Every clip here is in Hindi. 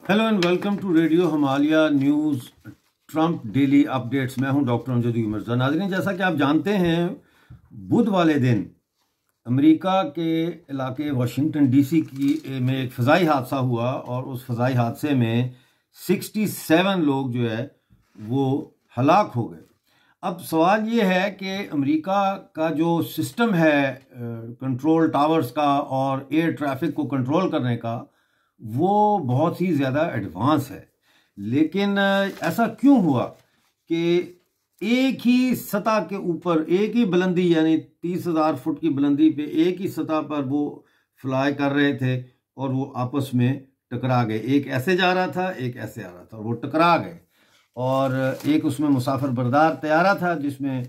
Hello and welcome to radio Himalaya news Trump daily updates. मैं हूं डॉक्टर अमजद मिर्जा। नाज़रीन, जैसा कि आप जानते हैं, बुध वाले दिन अमेरिका के इलाके वाशिंगटन डीसी में एक फ़ज़ाई हादसा हुआ और उस फ़ज़ाई हादसे में 67 लोग जो है वो हलाक हो गए। अब सवाल ये है कि अमेरिका का जो सिस्टम है कंट्रोल टावर्स का और एयर ट्रैफिक को कंट्रोल करने का, वो बहुत ही ज़्यादा एडवांस है। लेकिन ऐसा क्यों हुआ कि एक ही सतह के ऊपर, एक ही बुलंदी यानी 30,000 फुट की बुलंदी पे एक ही सतह पर वो फ्लाई कर रहे थे और वो आपस में टकरा गए। एक ऐसे जा रहा था, एक ऐसे आ रहा था, वो टकरा गए। और एक उसमें मुसाफिर बरदार तैयारा था जिसमें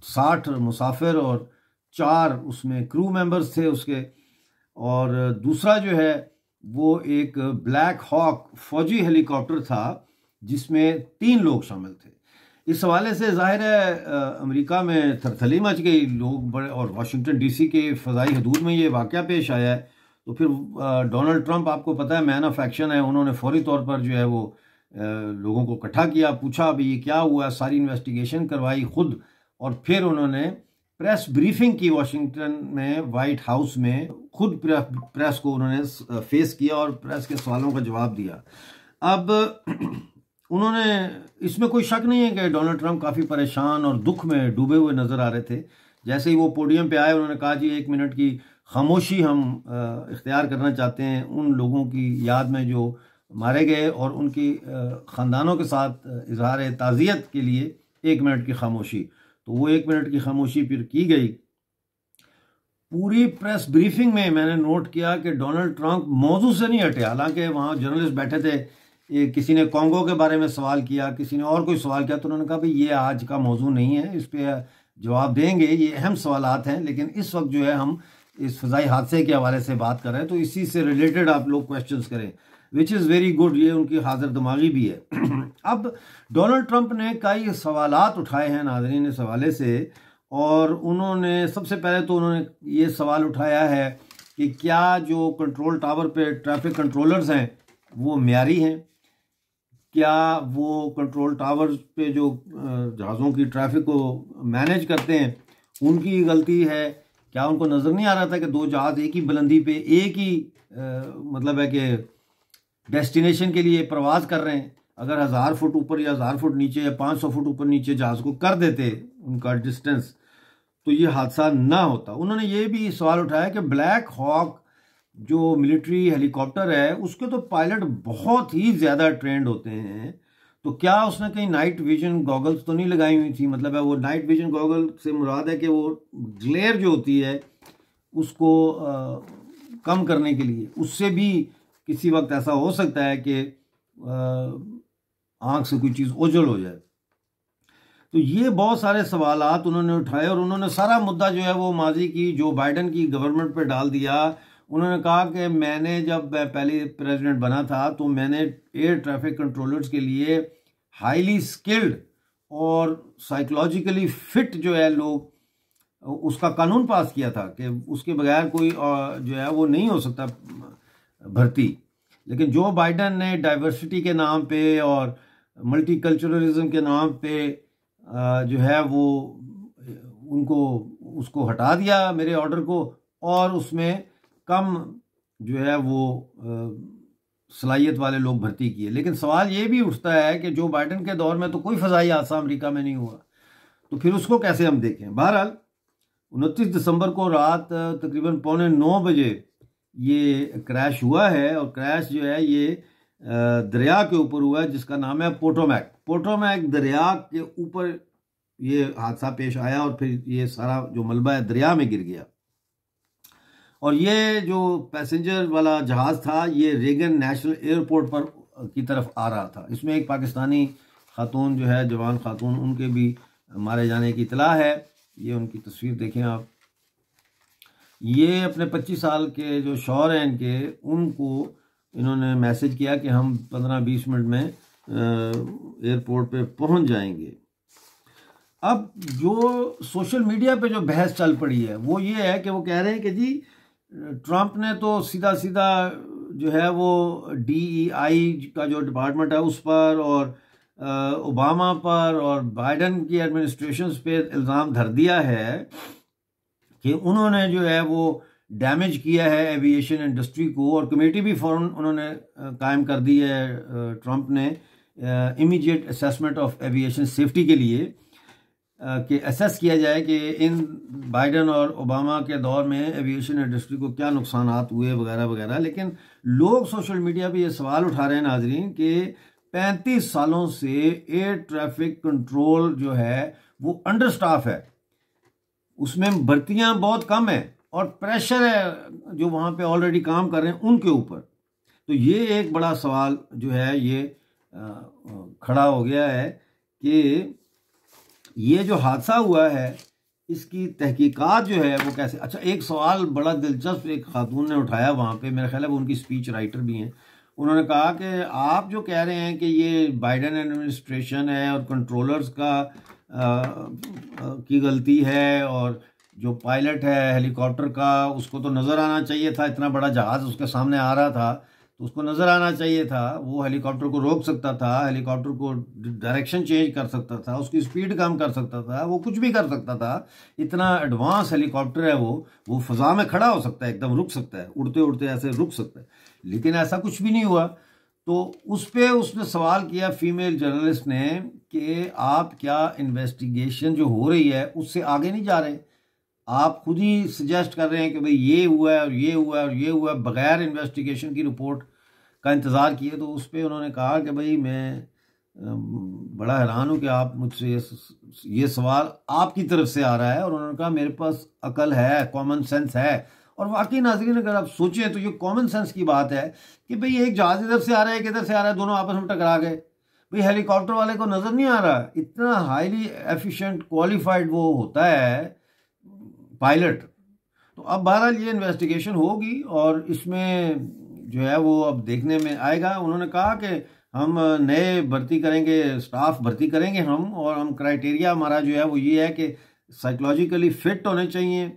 60 मुसाफिर और 4 उसमें क्रू मेंबर्स थे उसके। और दूसरा जो है वो एक ब्लैक हॉक फौजी हेलीकॉप्टर था जिसमें 3 लोग शामिल थे। इस हवाले से जाहिर है अमेरिका में थरथली मच गई, लोग बड़े, और वाशिंगटन डीसी के फ़ज़ाई हदूद में ये वाक़या पेश आया है। तो फिर डोनाल्ड ट्रंप, आपको पता है, मैन ऑफ एक्शन है, उन्होंने फौरी तौर पर जो है वो लोगों को इकट्ठा किया, पूछा अभी ये क्या हुआ, सारी इन्वेस्टिगेशन करवाई खुद, और फिर उन्होंने प्रेस ब्रीफिंग की वाशिंगटन में, वाइट हाउस में। खुद प्रेस को उन्होंने फेस किया और प्रेस के सवालों का जवाब दिया। अब उन्होंने, इसमें कोई शक नहीं है कि डोनाल्ड ट्रंप काफ़ी परेशान और दुख में डूबे हुए नज़र आ रहे थे। जैसे ही वो पोडियम पे आए, उन्होंने कहा जी 1 मिनट की खामोशी हम इख्तियार करना चाहते हैं उन लोगों की याद में जो मारे गए, और उनकी ख़ानदानों के साथ इजहार ताज़ियत के लिए 1 मिनट की खामोशी। तो वो 1 मिनट की खामोशी फिर की गई। पूरी प्रेस ब्रीफिंग में मैंने नोट किया कि डोनाल्ड ट्रंप मौजू से नहीं हटे। हालांकि वहाँ जर्नलिस्ट बैठे थे, किसी ने कॉन्गो के बारे में सवाल किया, किसी ने और कोई सवाल किया, तो उन्होंने कहा भाई ये आज का मौजू नहीं है, इस पर जवाब देंगे, ये अहम सवालात हैं, लेकिन इस वक्त जो है हम इस फ़ज़ाई हादसे के हवाले से बात कर रहे हैं, तो इसी से रिलेटेड आप लोग क्वेश्चंस करें, विच इज़ वेरी गुड। ये उनकी हाजिर दिमागी भी है। अब डोनाल्ड ट्रंप ने कई सवालात उठाए हैं नाज़रीन इस हवाले से, और उन्होंने सबसे पहले तो उन्होंने ये सवाल उठाया है कि क्या जो कंट्रोल टावर पे ट्रैफिक कंट्रोलर्स हैं वो म्यारी हैं, क्या वो कंट्रोल टावर पे जो जहाज़ों की ट्रैफिक को मैनेज करते हैं उनकी गलती है, क्या उनको नज़र नहीं आ रहा था कि 2 जहाज़ एक ही बुलंदी पे एक ही मतलब है कि डेस्टिनेशन के लिए प्रवास कर रहे हैं। अगर 1000 फुट ऊपर या 1000 फुट नीचे या 500 फुट ऊपर नीचे जहाज़ को कर देते उनका डिस्टेंस, तो ये हादसा ना होता। उन्होंने ये भी सवाल उठाया कि ब्लैक हॉक जो मिलिट्री हेलीकॉप्टर है उसके तो पायलट बहुत ही ज़्यादा ट्रेंड होते हैं, तो क्या उसने कहीं नाइट विजन गॉगल्स तो नहीं लगाई हुई थी। मतलब है वो नाइट विजन गॉगल से मुराद है कि वो ग्लेयर जो होती है उसको कम करने के लिए, उससे भी किसी वक्त ऐसा हो सकता है कि आंख से कोई चीज़ ओझल हो जाए। तो ये बहुत सारे सवालात उन्होंने उठाए और उन्होंने सारा मुद्दा जो है वो माजी की जो बाइडन की गवर्नमेंट पे डाल दिया। उन्होंने कहा कि मैंने जब पहले प्रेसिडेंट बना था तो मैंने एयर ट्रैफिक कंट्रोलर्स के लिए हाईली स्किल्ड और साइकोलॉजिकली फिट जो है लोग, उसका कानून पास किया था कि उसके बगैर कोई जो है वो नहीं हो सकता भर्ती। लेकिन जो बाइडन ने डाइवर्सिटी के नाम पे और मल्टीकल्चरलिज्म के नाम पे जो है वो उसको हटा दिया मेरे ऑर्डर को, और उसमें कम जो है वो सलाहियत वाले लोग भर्ती किए। लेकिन सवाल ये भी उठता है कि जो बाइडन के दौर में तो कोई फ़ज़ाई हादसा अमेरिका में नहीं हुआ, तो फिर उसको कैसे हम देखें। बहरहाल 29 दिसंबर को रात तकरीबन 8:45 बजे ये क्रैश हुआ है, और क्रैश जो है ये दरिया के ऊपर हुआ है जिसका नाम है पोटोमैक दरिया के ऊपर ये हादसा पेश आया, और फिर ये सारा जो मलबा है दरिया में गिर गया। और ये जो पैसेंजर वाला जहाज़ था ये रेगन नेशनल एयरपोर्ट पर की तरफ आ रहा था। इसमें एक पाकिस्तानी खातून जो है, जवान खातून, उनके भी मारे जाने की इतला है। ये उनकी तस्वीर देखें आप। ये अपने 25 साल के जो शौहर हैं इनके, उनको इन्होंने मैसेज किया कि हम 15-20 मिनट में एयरपोर्ट पे पहुंच जाएंगे। अब जो सोशल मीडिया पे जो बहस चल पड़ी है वो ये है कि वो कह रहे हैं कि जी ट्रंप ने तो सीधा सीधा जो है वो DEI का जो डिपार्टमेंट है उस पर और ओबामा पर और बाइडन की एडमिनिस्ट्रेशन पे इल्ज़ाम धर दिया है कि उन्होंने जो है वो डैमेज किया है एविएशन इंडस्ट्री को, और कमेटी भी फ़ौरन उन्होंने कायम कर दी है ट्रंप ने immediate assessment of aviation safety के लिए कि असेस किया जाए कि इन बाइडन और ओबामा के दौर में एविएशन इंडस्ट्री को क्या नुकसानात हुए वगैरह वगैरह। लेकिन लोग सोशल मीडिया पे ये सवाल उठा रहे हैं नाजरीन कि 35 सालों से एयर ट्रैफिक कंट्रोल जो है वो अंडर स्टाफ है, उसमें भर्तियां बहुत कम है और प्रेशर है जो वहाँ पे ऑलरेडी काम कर रहे हैं उनके ऊपर। तो ये एक बड़ा सवाल जो है ये खड़ा हो गया है कि ये जो हादसा हुआ है इसकी तहकीकात जो है वो कैसे। अच्छा, एक सवाल बड़ा दिलचस्प एक खातून ने उठाया वहाँ पे, मेरा ख्याल है वो उनकी स्पीच राइटर भी हैं। उन्होंने कहा कि आप जो कह रहे हैं कि ये बाइडन एडमिनिस्ट्रेशन है और कंट्रोलर्स की गलती है, और जो पायलट है हेलीकॉप्टर का उसको तो नज़र आना चाहिए था, इतना बड़ा जहाज़ उसके सामने आ रहा था तो उसको नज़र आना चाहिए था, वो हेलीकॉप्टर को रोक सकता था, हेलीकॉप्टर को डायरेक्शन चेंज कर सकता था, उसकी स्पीड कम कर सकता था, वो कुछ भी कर सकता था। इतना एडवांस हेलीकॉप्टर है वो फ़ज़ा में खड़ा हो सकता है, एकदम रुक सकता है, उड़ते उड़ते ऐसे रुक सकता है, लेकिन ऐसा कुछ भी नहीं हुआ। तो उस पर उसने सवाल किया फीमेल जर्नलिस्ट ने कि आप क्या इन्वेस्टिगेशन जो हो रही है उससे आगे नहीं जा रहे, आप खुद ही सजेस्ट कर रहे हैं कि भाई ये हुआ है और ये हुआ है और ये हुआ है, बगैर इन्वेस्टिगेशन की रिपोर्ट का इंतज़ार किए। तो उस पर उन्होंने कहा कि भाई मैं बड़ा हैरान हूँ कि आप मुझसे ये सवाल आपकी तरफ से आ रहा है, और उन्होंने कहा मेरे पास अकल है, कॉमन सेंस है। और वाकई नाज़रीन अगर आप सोचें तो ये कॉमन सेंस की बात है कि भाई एक जहाज़ इधर से आ रहा है एक इधर से आ रहा है, दोनों आपस में टकरा गए, भाई हेलीकॉप्टर वाले को नज़र नहीं आ रहा, इतना हाईली एफिशिएंट क्वालिफाइड वो होता है पायलट। तो अब बहरहाल ये इन्वेस्टिगेशन होगी और इसमें जो है वो अब देखने में आएगा। उन्होंने कहा कि हम नए भर्ती करेंगे, स्टाफ भर्ती करेंगे हम, और हम क्राइटेरिया हमारा जो है वो ये है कि साइकोलॉजिकली फिट होने चाहिए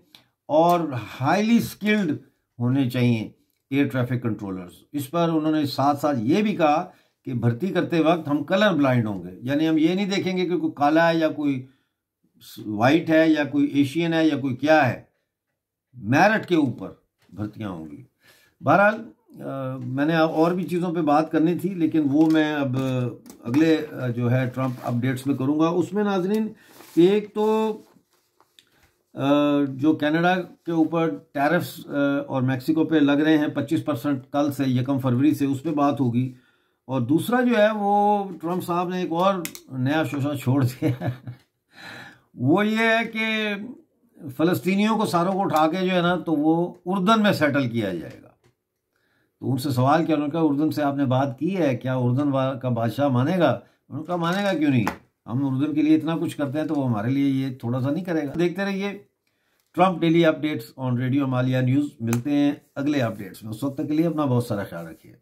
और हाईली स्किल्ड होने चाहिए एयर ट्रैफिक कंट्रोलर्स। इस पर उन्होंने साथ साथ ये भी कहा कि भर्ती करते वक्त हम कलर ब्लाइंड होंगे, यानी हम ये नहीं देखेंगे कि कोई काला है या कोई वाइट है या कोई एशियन है या कोई क्या है, मेरिट के ऊपर भर्तियां होंगी। बहरहाल मैंने और भी चीज़ों पे बात करनी थी, लेकिन वो मैं अब अगले जो है ट्रंप अपडेट्स में करूँगा। उसमें नाजरीन एक तो जो कनाडा के ऊपर टैरिफ्स और मैक्सिको पे लग रहे हैं 25% कल से 1 फरवरी से, उस पर बात होगी। और दूसरा जो है वो ट्रंप साहब ने एक और नया शोशा छोड़ दिया है वो ये है कि फ़लस्तीनियों को सारों को उठा के जो है ना तो वो उर्दन में सेटल किया जाएगा। तो उनसे सवाल किया, उन्होंने कहा उर्दन से आपने बात की है क्या, उर्दन का बादशाह मानेगा? उन्होंने कहा मानेगा क्यों नहीं, हम उर्दन के लिए इतना कुछ करते हैं तो वो हमारे लिए ये थोड़ा सा नहीं करेगा। देखते रहिए Trump daily updates on radio Himalaya news. मिलते हैं अगले अपडेट्स में, उस वक्त के लिए अपना बहुत सारा ख्याल रखिए।